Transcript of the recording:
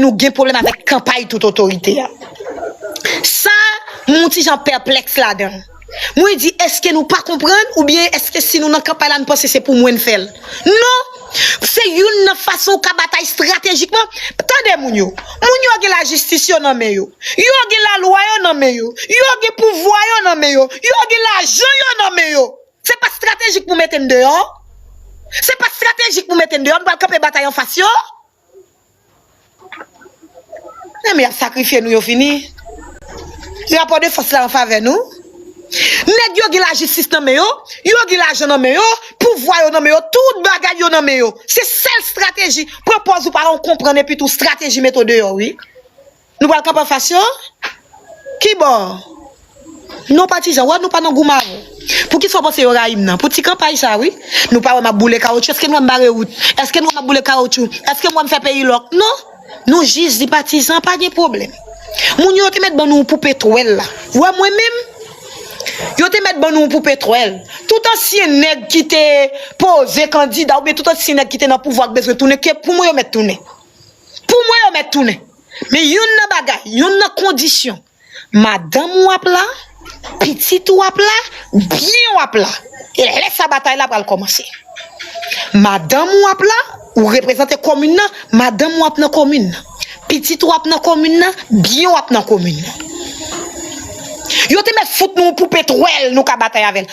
nous gain problème avec campagne toute autorité. Ça, mon petit Jean perplexe là-dedans. Moi dit est-ce que nous pas comprendre ou bien est-ce que si nous dans campagne là nous penser c'est pour moi faire. Non, c'est une façon ka bataille stratégiquement. Attendez moun yo gen la justice yo nan men yo. Yo gen la loi yo nan men yo. Yo gen pouvoir yo nan men yo. Yo gen l'argent yo nan men yo. C'est pas stratégique pour mettre dehors. C'est pas stratégique pour mettre dehors, on va camper bataille en face yo. Mais a sacrifié nous yo fini. Rapport de force là en faveur nous. Nèg yo gen la justice nan men yo gen l'argent nan men yo, pouvoir yo nan men yo, tout bagay yo nan men yo. C'est celle stratégie. Propose ou pas on comprendre et puis tout stratégie méthode yo, oui. Nous va camper en face yo. Qui bon? Non partisan, ouais nous pas nan gouma. Pour qui soit penser au raïm nan? Pour ti campagne ça oui. Nous pas ma boule caoutchouc, est-ce que nous barrer route? Est-ce que nous ma boule caoutchouc? Est-ce que moi me faire payer l'oc? Non. Nous juges des partisans pas de problème. Moun yo te mettre ban nous pour pétrole là. Ouais moi même. Yo te mettre ban nous pour pétrole. Tout ancien nèg qui te posé candidat ou bien tout ancien nèg qui te dans pouvoir besoin tourner pour moi yo mettre tourner. Pour moi yo mettre tourner. Mais yon nan bagay, yon nan condition. Madame wap là, petit wap là, bien wap là. Et laisse sa bataille là pour commencer. Madame wap là, ou représenter commune nan, madame wap nan commune. Petit wap nan commune nan, bien wap nan commune. Yo te met fout nous pour pétrole nous ka bataille avec.